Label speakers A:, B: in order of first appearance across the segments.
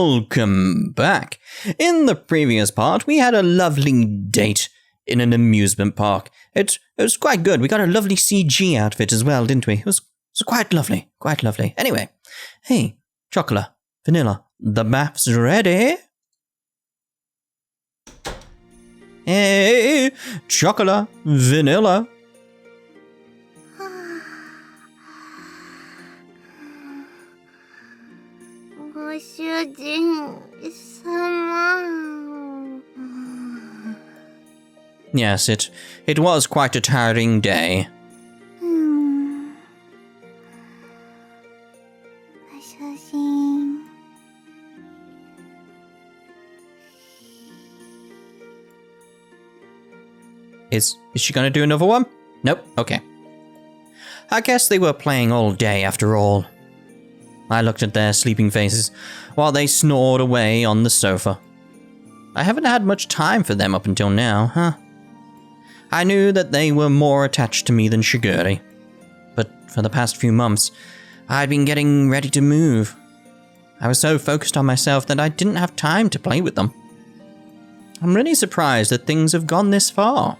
A: Welcome back. In the previous part, we had a lovely date in an amusement park. It was quite good. We got a lovely CG outfit as well, didn't we? It was quite lovely, quite lovely. Anyway, hey, chocolate, vanilla, the bath's ready. Hey, chocolate, vanilla. Yes, it was quite a tiring day. Is she gonna do another one? Nope, okay. I guess they were playing all day after all. I looked at their sleeping faces while they snored away on the sofa. I haven't had much time for them up until now, huh? I knew that they were more attached to me than Shigure. But for the past few months, I'd been getting ready to move. I was so focused on myself that I didn't have time to play with them. I'm really surprised that things have gone this far.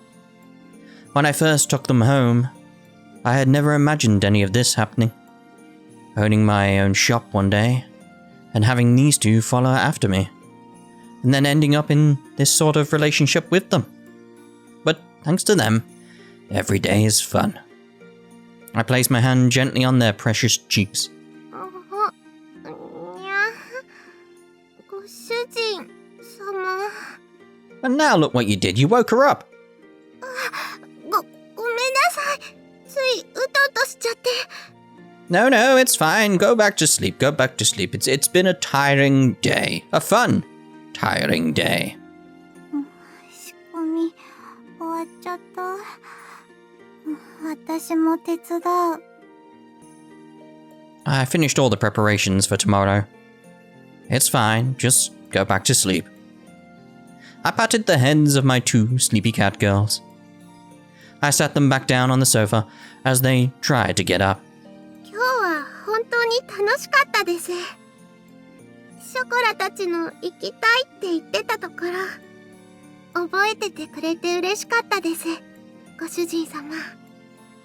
A: When I first took them home, I had never imagined any of this happening. Owning my own shop one day, and having these two follow after me, and then ending up in this sort of relationship with them. But thanks to them, every day is fun. I place my hand gently on their precious cheeks. And now look what you did, you woke her up. No, it's fine. Go back to sleep. Go back to sleep. It's been a tiring day. A fun, tiring day. I finished all the preparations for tomorrow. It's fine. Just go back to sleep. I patted the heads of my two sleepy cat girls. I sat them back down on the sofa as they tried to get up.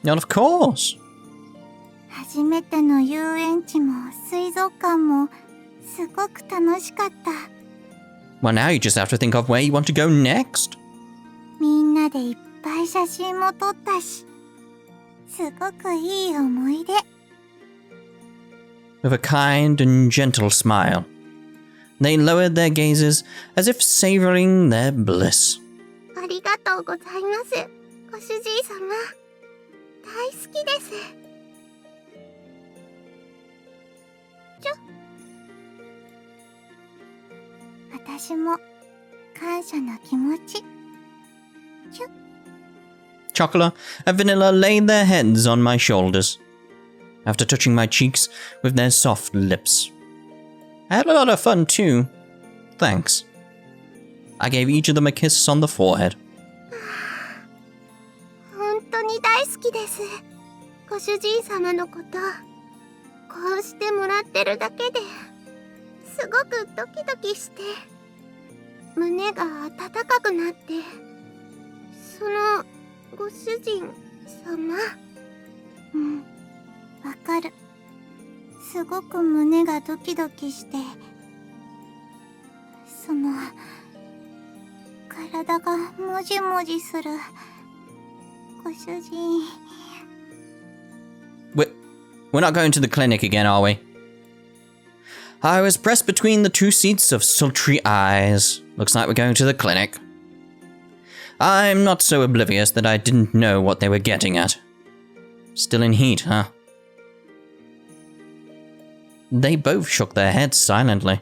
A: Not of course. Well, now you just have to think of where you want to go next. With a kind and gentle smile, they lowered their gazes as if savoring their bliss. Chocolate and Vanilla laid their heads on my shoulders, after touching my cheeks with their soft lips. I had a lot of fun too. Thanks. I gave each of them a kiss on the forehead. We're not going to the clinic again, are we? I was pressed between the two seats of sultry eyes. Looks like we're going to the clinic. I'm not so oblivious that I didn't know what they were getting at. Still in heat, huh? They both shook their heads silently.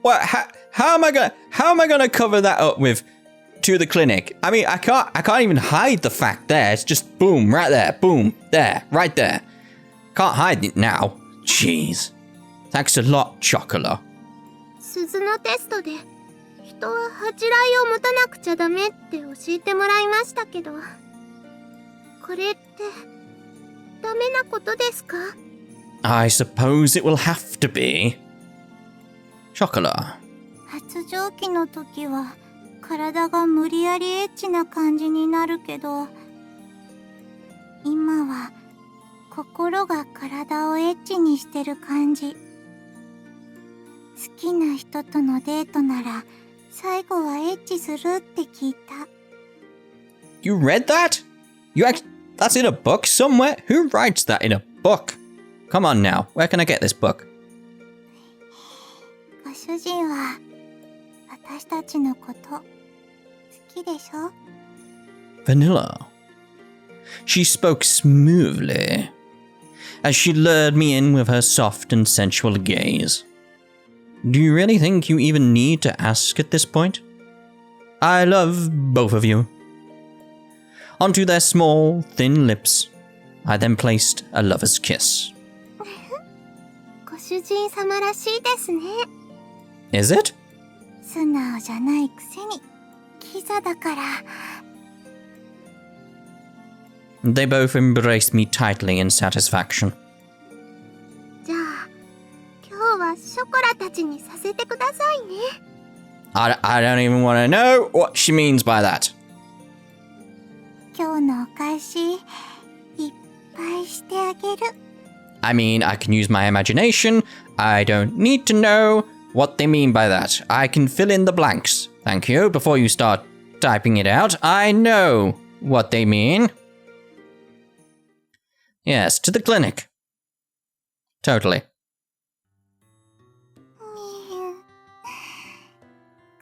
A: What? How am I gonna cover that up with to the clinic? I mean, I can't even hide the fact there. It's just boom, right there, boom, there, right there. Can't hide it now. Jeez. Thanks a lot, Chocolate.
B: 当は恥じらいを持たなくちゃダメって教えてもらいましたけど、これってダメなことですか？
A: I suppose it will have to be. Chocolate.
C: 発情期の時は体が無理やりエッチな感じになるけど、今は心が体をエッチにしてる感じ。好きな人とのデートなら最後はエッチするって聞いた。
A: You read that? That's in a book somewhere? Who writes that in a book? Come on now, where can I get this book?
C: ご主人は私たちのこと好きでしょ？
A: Vanilla. She spoke smoothly, as she lured me in with her soft and sensual gaze. Do you really think you even need to ask at this point? I love both of you. Onto their small, thin lips, I then placed a lover's kiss.
B: ご主人様らしいですね。
A: Is it?
C: 素直じゃないくせにキザだから。
A: They both embraced me tightly in satisfaction.
B: じゃあ、今日はショコラたちにさせてくださいね。
A: I don't even want to know what she means by that.
C: 今日のお返しいっぱいしてあげる。
A: I mean, I can use my imagination. I don't need to know what they mean by that. I can fill in the blanks. Thank you. Before you start typing it out, I know what they mean. Yes, to the clinic. Totally.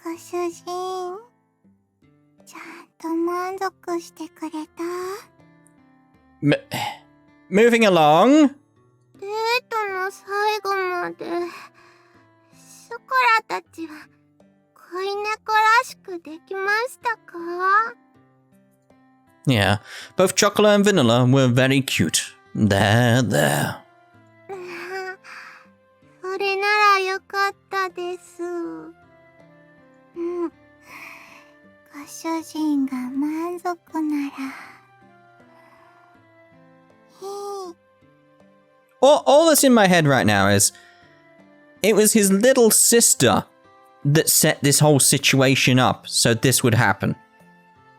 C: ご主人、ちゃんと満足してくれた？
A: Moving along.
B: デートの最後まで、ショコラたちは恋猫らしくできましたか？
A: Yeah, both chocolate and vanilla were very cute. There.
B: それならよかったです。
C: うん。ご主人が満足なら。
A: All that's in my head right now is it was his little sister that set this whole situation up so this would happen.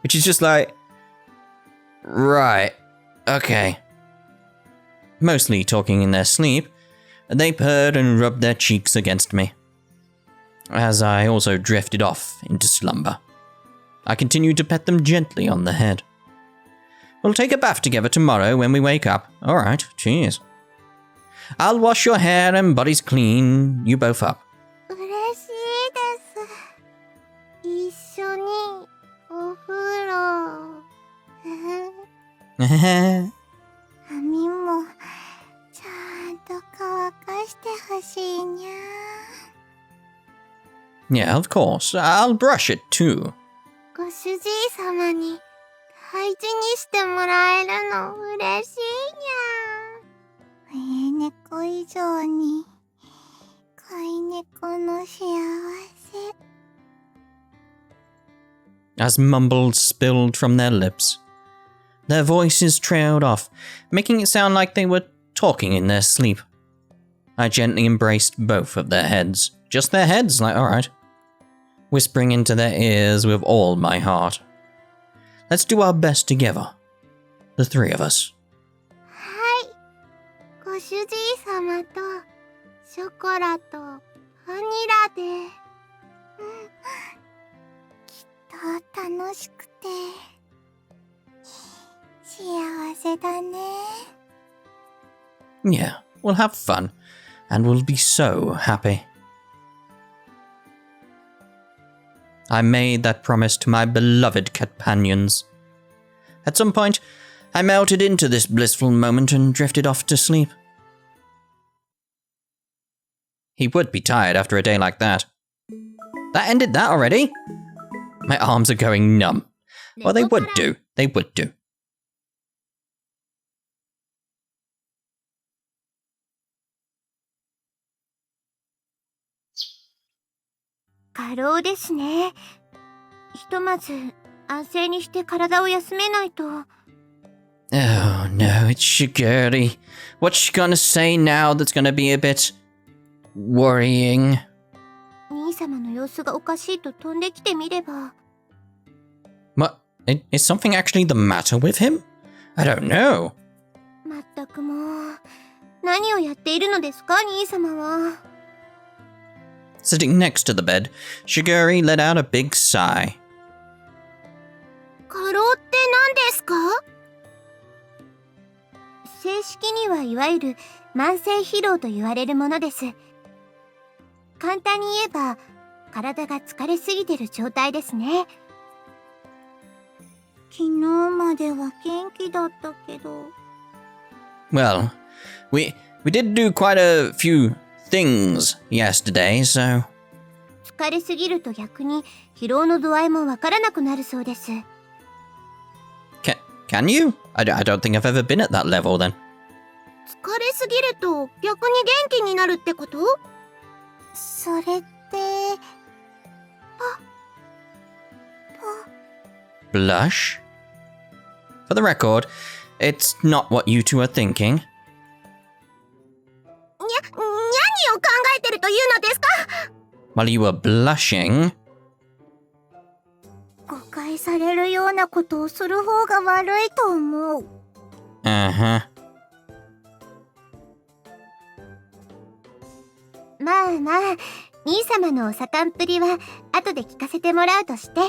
A: Which is just like, right, okay. Mostly talking in their sleep, they purred and rubbed their cheeks against me, as I also drifted off into slumber. I continued to pet them gently on the head. We'll take a bath together tomorrow when we wake up. Alright, cheers. I'll wash your hair and bodies clean you both up.
B: 嬉しいです。一緒にお風呂。
C: 髪もちゃんと乾かしてほしいにゃ。
A: Yeah, of course. I'll brush it too.
B: ご主人様に大事にしてもらえるの嬉しいにゃ。
C: 猫以上に飼い猫の幸せ。
A: As mumbles spilled from their lips, their voices trailed off, making it sound like they were talking in their sleep. I gently embraced both of their heads. Just their heads, like, alright. Whispering into their ears with all my heart. Let's do our best together. The three of us.
B: はい。ご主人様とショコラとバニラで。
C: きっと楽しくて幸せだね。
A: Yeah, we'll have fun, and we'll be so happy. I made that promise to my beloved companions. At some point, I melted into this blissful moment and drifted off to sleep. He would be tired after a day like that. That ended that already? My arms are going numb. Well, they would do. They would do.
B: 過労ですね。ひとまず安静にして体を休めないと。
A: Oh no, it's Shiguri. What's she gonna say now that's gonna be a bit worrying?
B: 兄様の様子がおかしいと飛んできてみれば。
A: What? Is something actually the matter with him? I don't know.
B: まったくもう、何をやっているのですか、兄様は。
A: Sitting next to the bed, Shiguri let out a big sigh.
B: 過労って何ですか？正式にはいわゆる慢性疲労と言われるものです。簡単に言えば、体が疲れすぎてる状態ですね。
C: 昨日までは元気だったけど。
A: Well, we did do quite a few things yesterday, so...
B: 疲れすぎると逆に疲労の度合いもわからなくなるそうです。
A: Can you? I don't think I've ever been at that level then.
B: 疲れすぎると逆に元気になるってこと？
C: それって、
A: Blush? For the record, it's not what you two are thinking.
B: 何を考えてるというのですか？
A: While you were blushing...
C: 誤解されるようなことをする方が悪いと思う。
A: Uh-huh.
B: まあまあ、兄様のお盛んっぷりは後で聞かせてもらうとして。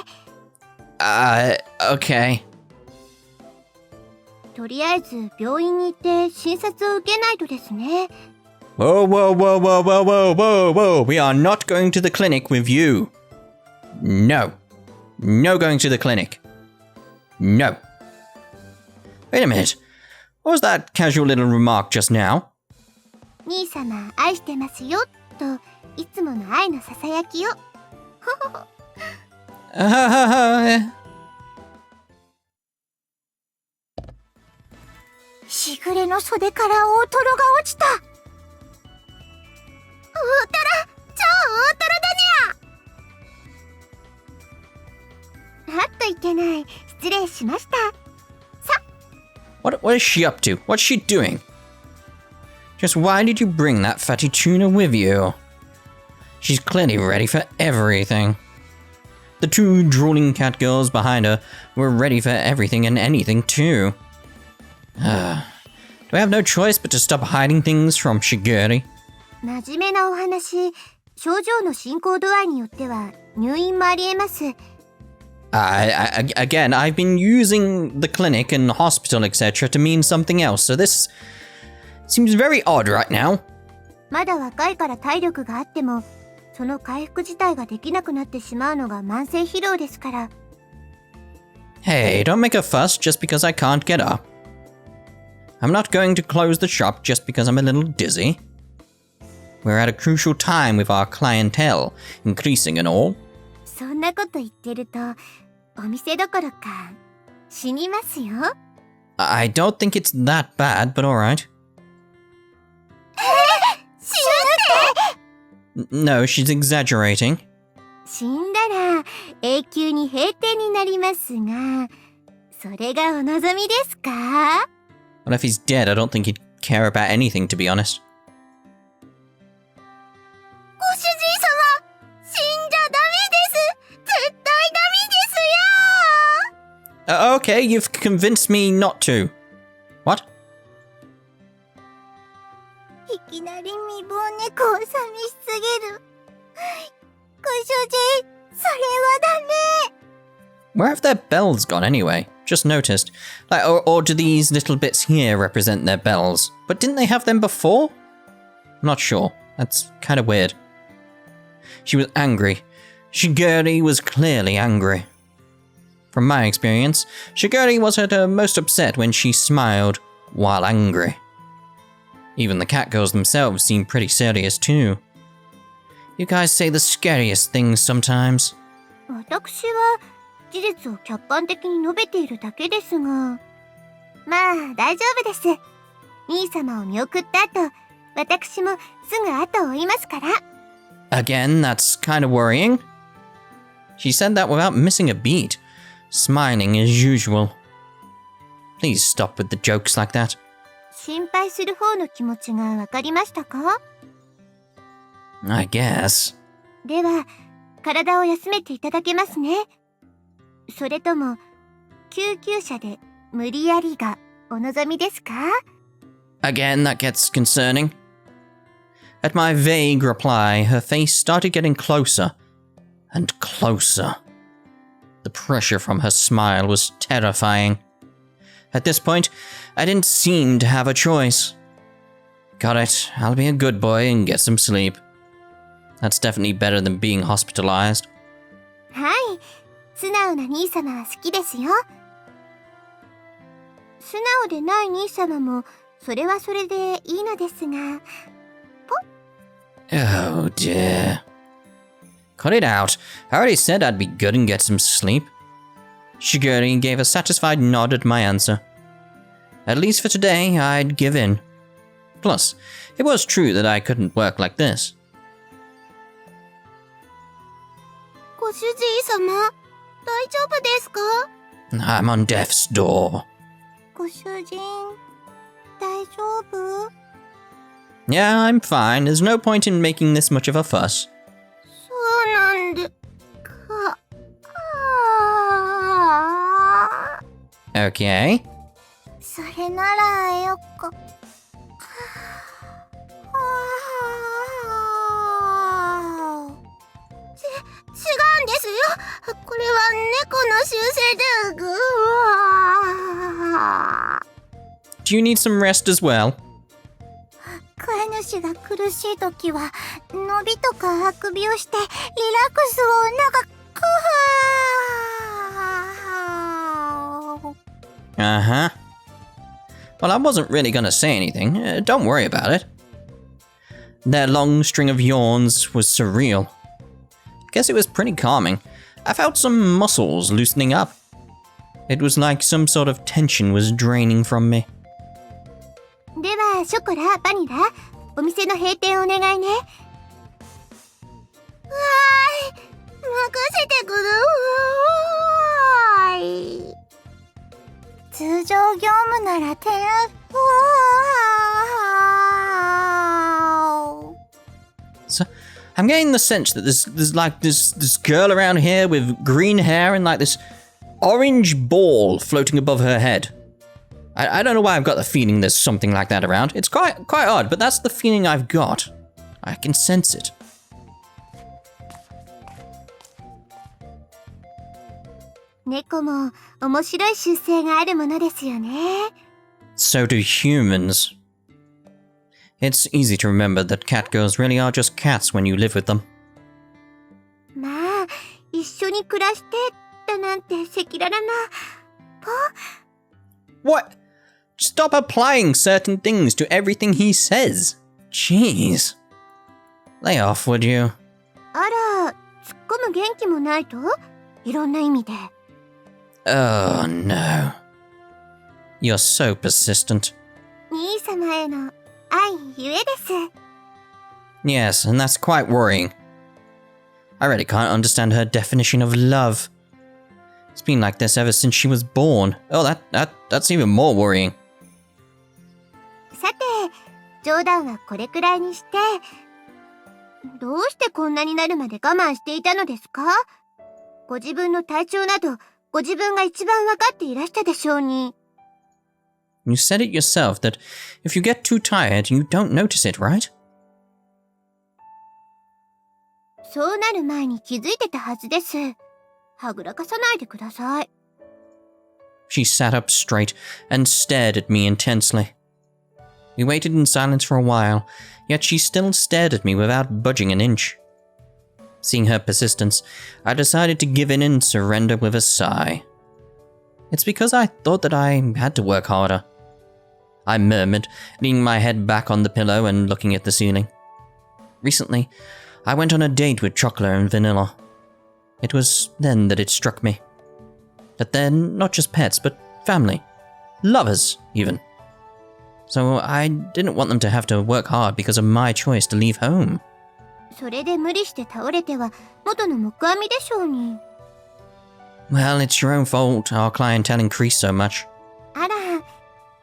A: Okay.
B: とりあえず病院に行って診察を受けないとですね。
A: Whoa, whoa, whoa, whoa, whoa, whoa, whoa, whoa. We are not going to the clinic with you. No. No going to the clinic. No. Wait a minute. What was that casual little remark just now?
B: 兄様愛してますよといつもの愛のささやきを。
C: しぐれの袖から大トロが落ちた。
B: 大トロ、超大トロだにゃ。あっといけない。失礼しました。
A: What is she up to? What's she doing? Just why did you bring that fatty tuna with you? She's clearly ready for everything. The two drooling cat girls behind her were ready for everything and anything too. Do I have no choice but to stop hiding things from Shiguri?
B: 真面目なお話、症状の進行度合いによっては入院もありえます。
A: Again, I've been using the clinic and hospital etc. to mean something else, so this seems very odd right now.
B: まだ若いから体力があっても、その回復自体ができなくなってしまうのが慢性疲労ですから。
A: Hey, don't make a fuss just because I can't get up. I'm not going to close the shop just because I'm a little dizzy. We're at a crucial time with our clientele increasing and all.
B: そんなこと言ってると、お店どころか死にますよ。
A: I don't think it's that bad, but alright.
B: 死ぬって？
A: No, she's exaggerating.
B: 死んだら永久に閉店になりますが、それがお望みですか？
A: Well, if he's dead, I don't think he'd care about anything, to be honest.
B: ご主人様、死んじゃダメです。絶対ダメですよ。
A: Okay, you've convinced me not to. What?
C: いきなり未亡猫を寂しすぎる。ご主人、それはダメ。
A: Where have their bells gone anyway? Just noticed. Like, or do these little bits here represent their bells? But didn't they have them before? I'm not sure. That's kind of weird. She was angry. Shiguri was clearly angry. From my experience, Shiguri was at her most upset when she smiled while angry. Even the cat girls themselves seemed pretty serious too. You guys say the scariest things sometimes.
B: 私は事実を客観的に述べているだけですが、まあ大丈夫です。兄様を見送った後、私もすぐ後を追いますから。
A: Again, that's kind of worrying. She said that without missing a beat, smiling as usual. Please stop with the jokes like that.
B: 心配する方の気持ちがわかりましたか？
A: I guess.
B: では、体を休めていただけますね。それとも、救急車で無理やりがお望みですか？
A: Again, that gets concerning. At my vague reply, her face started getting closer and closer. The pressure from her smile was terrifying. At this point, I didn't seem to have a choice. Got it, I'll be a good boy and get some sleep. That's definitely better than being hospitalized.
B: はい、素直な兄様は好きですよ。素直でない兄様も、それはそれでいいのですが。
A: Oh dear. Cut it out. I already said I'd be good and get some sleep. Shiguri gave a satisfied nod at my answer. At least for today, I'd give in. Plus, it was true that I couldn't work like this.
B: ご主人様、大丈夫ですか？
A: I'm on death's door.
B: ご主人、大丈夫？
A: Yeah, I'm fine. There's no point in making this much of a fuss.
B: そうなんで、か、
A: Okay.
B: それならよか。違うんですよ。これは猫の習性で。
A: Do you need some rest as well?
B: 飼い主が苦しいときは、伸びとかあくびをして、リラックスを
A: Uh-huh. Well, I wasn't really gonna say anything. Don't worry about it. Their long string of yawns was surreal. Guess it was pretty calming. I felt some muscles loosening up. It was like some sort of tension was draining from me.
B: では、ショコラ、バニラ、お店の閉店お願いね。わーい、任せてください。通常業務なら
A: So, I'm getting the sense that there's like this girl around here with green hair and like this orange ball floating above her head. I don't know why I've got the feeling there's something like that around. It's quite odd, but that's the feeling I've got. I can sense it.
B: 猫も面白い習性があるものですよね。
A: So do humans. It's easy to remember that cat girls really are just cats when you live with them.
B: まあ、一緒に暮らしてだなんて赤裸々な。
A: What? Stop applying certain things to everything he says. Jeez. Lay off, would you?
B: あら、突っ込む元気もないと？いろんな意味で。
A: Oh no. You're so persistent.
B: 兄様への愛ゆえです。
A: Yes, and that's quite worrying. I really can't understand her definition of love. It's been like this ever since she was born. Oh, that's even more worrying.
B: さて、冗談はこれくらいにして、どうしてこんなになるまで我慢していたのですか？ご自分の体調など、ご自分が一番わかっていらしたでしょうに。
A: You said it yourself that if you get too tired, you don't notice it, right?
B: そうなる前に気づいてたはずです。はぐらかさないでください。
A: She sat up straight and stared at me intensely. We waited in silence for a while, yet she still stared at me without budging an inch. Seeing her persistence, I decided to give in and surrender with a sigh. It's because I thought that I had to work harder. I murmured, leaning my head back on the pillow and looking at the ceiling. Recently, I went on a date with Chocolate and Vanilla. It was then that it struck me. That they're not just pets, but family. Lovers, even. So I didn't want them to have to work hard because of my choice to leave home.
B: それで無理して倒れては元の木阿弥でしょうに。
A: Well, it's your own fault our clientele increased so much.
B: あら、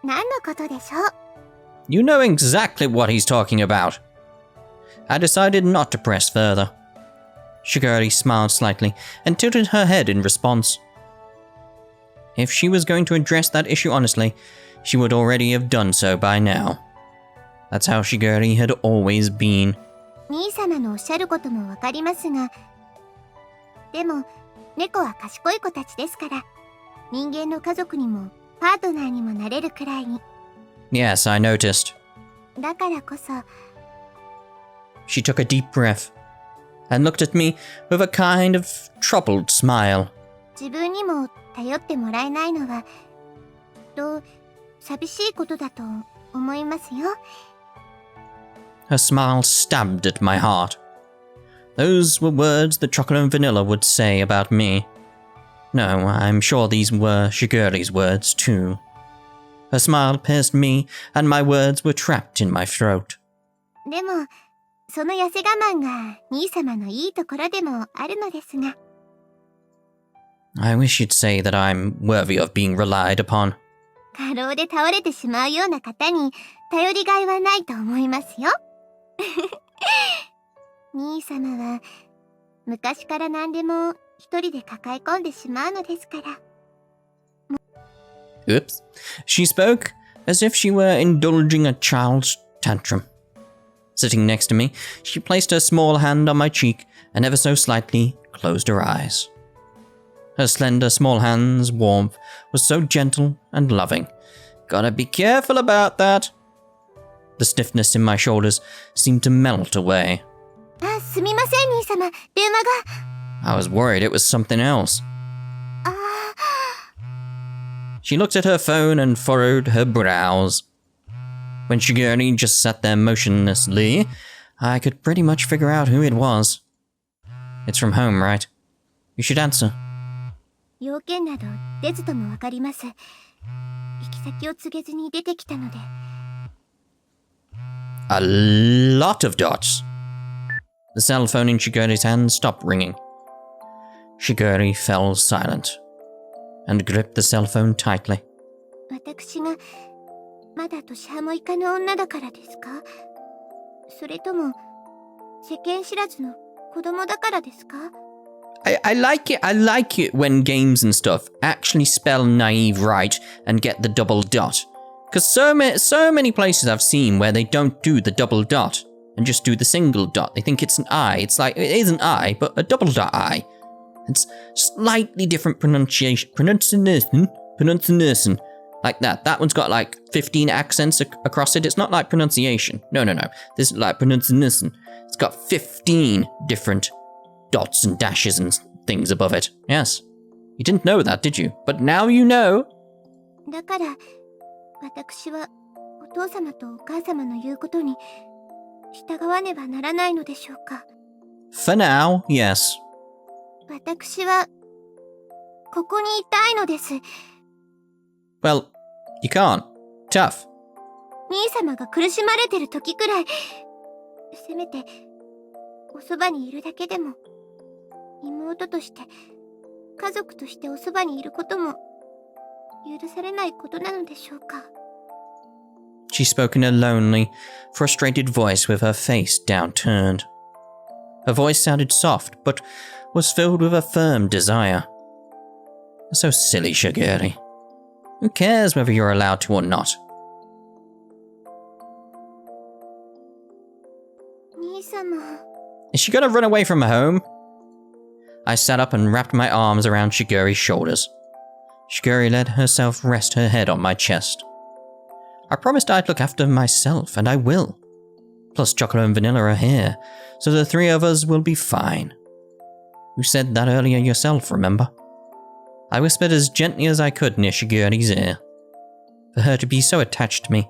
B: 何のことでしょう。
A: You know exactly what he's talking about. I decided not to press further. Shiguri smiled slightly and tilted her head in response. If she was going to address that issue honestly, she would already have done so by now. That's how Shiguri had always been.
B: 兄様のおっしゃることもわかりますが、でも猫は賢い子たちですから、人間の家族にもパートナーにもなれるくらいに。
A: Yes, I noticed.
B: だからこそ、
A: She took a deep breath and looked at me with a kind of troubled smile.
B: 自分にも頼ってもらえないのは、寂しいことだと思いますよ。
A: Her smile stabbed at my heart. Those were words that Chocolate and Vanilla would say about me. No, I'm sure these were Shiguri's words too. Her smile pierced me, and my words were trapped in my throat.
B: でも、その痩せ我慢が兄様のいいところでもあるのですが。
A: I wish you'd say that I'm worthy of being relied upon.
B: 過労で倒れてしまうような方に頼りがいはないと思いますよ。兄様は昔から何でも一人で抱え込んでしまうのですから。
A: Oops. She spoke as if she were indulging a child's tantrum. Sitting next to me, she placed her small hand on my cheek and ever so slightly closed her eyes. Her slender small hand's warmth was so gentle and loving. Gotta be careful about that. The stiffness in my shoulders seemed to melt away.
B: あ、すみません兄様、電話が。
A: I was worried it was something else.
B: あ
A: She looked at her phone and furrowed her brows. When Shiguri just sat there motionlessly, I could pretty much figure out who it was. It's from home, right? You should answer.
B: 要件など出ずともわかります。行き先を告げずに出てきたので。
A: A lot of dots. The cell phone in Shiguri's hand stopped ringing. Shiguri fell silent and gripped the cell phone tightly.
B: 私がまだ年端もいかぬ女だからですか？それとも世間知らずの子供だからですか？
A: I like it. I like it when games and stuff actually spell naive right and get the double dot. Because so many places I've seen where they don't do the double dot and just do the single dot. They think it's an I. It's like, it is an I, but a double dot I. It's slightly different pronunciation. Pronunciation. Like that. That one's got like 15 accents across it. It's not like pronunciation. No. This is like pronunciation. It's got 15 different dots and dashes and things above it. Yes. You didn't know that, did you? But now you know.
B: だから私はお父様とお母様の言うことに従わねばならないのでしょうか。
A: For now, yes.
B: 私はここにいたいのです。
A: Well, you can't. Tough.
B: 兄様が苦しまれてる時くらい、せめておそばにいるだけでも、妹として家族としておそばにいることも許されないことなのでしょうか。
A: She spoke in a lonely, frustrated voice with her face downturned. Her voice sounded soft, but was filled with a firm desire. So silly, Shiguri. Who cares whether you're allowed to or not?
B: 兄様。
A: Is she gonna run away from home? I sat up and wrapped my arms around Shiguri's shoulders. Shiguri let herself rest her head on my chest. I promised I'd look after myself, and I will. Plus Chocolate and Vanilla are here, so the three of us will be fine. You said that earlier yourself, remember? I whispered as gently as I could near Shiguri's ear. For her to be so attached to me,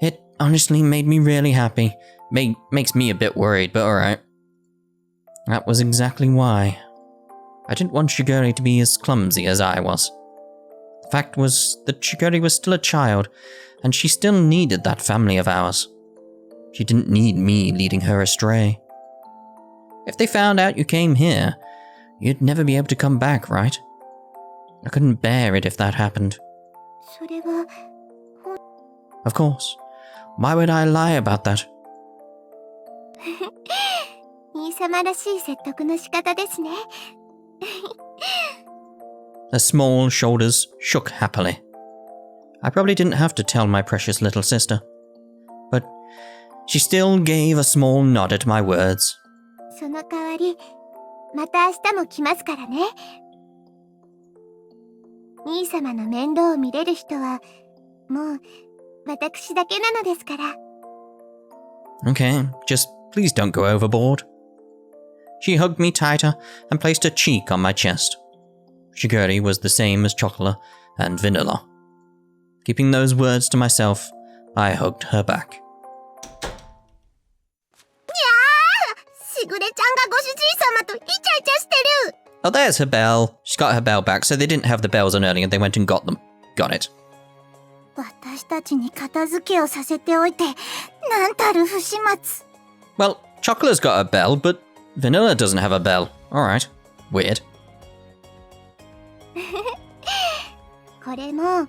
A: it honestly made me really happy. Makes me a bit worried, but alright. That was exactly why. I didn't want Shiguri to be as clumsy as I was. The fact was that Shiguri was still a child, and she still needed that family of ours. She didn't need me leading her astray. If they found out you came here, You'd never be able to come back, right? I couldn't bear it if that happened.
B: それは、
A: Of course. Why would I lie about that?
B: 兄様らしい説得の仕方ですね。
A: Her small shoulders shook happily. I probably didn't have to tell my precious little sister. But she still gave a small nod at my words.
B: その代わり、また明日も来ますからね。兄様の面倒を見れる人は、もう、私だけなのですから。
A: Okay, just please don't go overboard. She hugged me tighter and placed her cheek on my chest. Shiguri was the same as Chocolate and Vanilla. Keeping those words to myself, I hugged her back.
B: しぐれちゃんがご主人様とイチャイチャしてる。
A: Oh, there's her bell. She's got her bell back, so they didn't have the bells on earlier. They went and got them. Got it.
C: 私たちに片付けをさせておいて、なんたる不始末。
A: Well, Chocolate's got a bell, but Vanilla doesn't have a bell. Alright. Weird.
B: これも、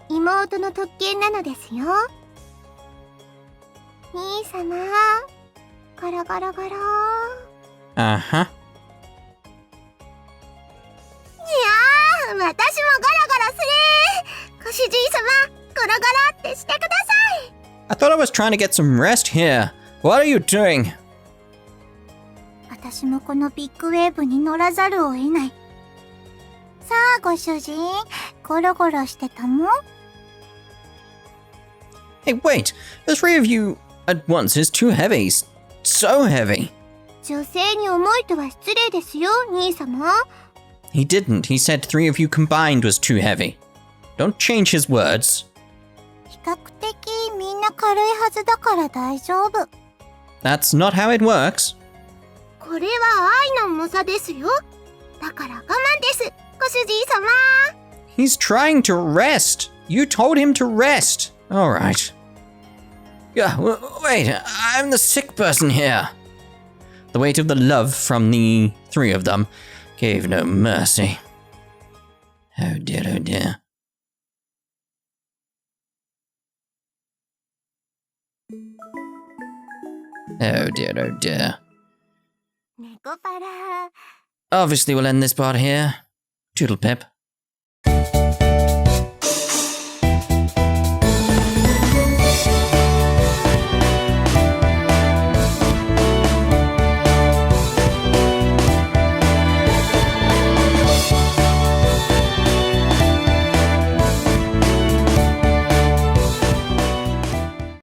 B: 妹の特権なのですよ。兄様、ガラガラガラ。
A: Uh-huh.
B: いやー、私もガラガラする。ご主人様、ガラガラってしてください。
A: I thought I was trying to get some rest here. What are you doing?
C: 私もこのビッグウェーブに乗らざるを得ない。さあ、ご主人、ゴロゴロしてたもん。
A: Hey, wait. The three of you at once is too heavy. So heavy.
B: 女性に重いとは失礼ですよ、兄様。
A: He didn't. He said three of you combined was too heavy. Don't change his words.
C: 比較的みんな軽いはずだから大丈夫。
A: That's not how it works.
B: これは愛の重さですよ。だから我慢です、ご主人様。
A: He's trying to rest. You told him to rest. All right. Yeah, wait. I'm the sick person here. The weight of the love from the three of them gave no mercy. Oh dear, oh dear. Oh dear, oh dear.
B: 猫パラ。
A: Obviously, we'll end this part here. Toodle pip.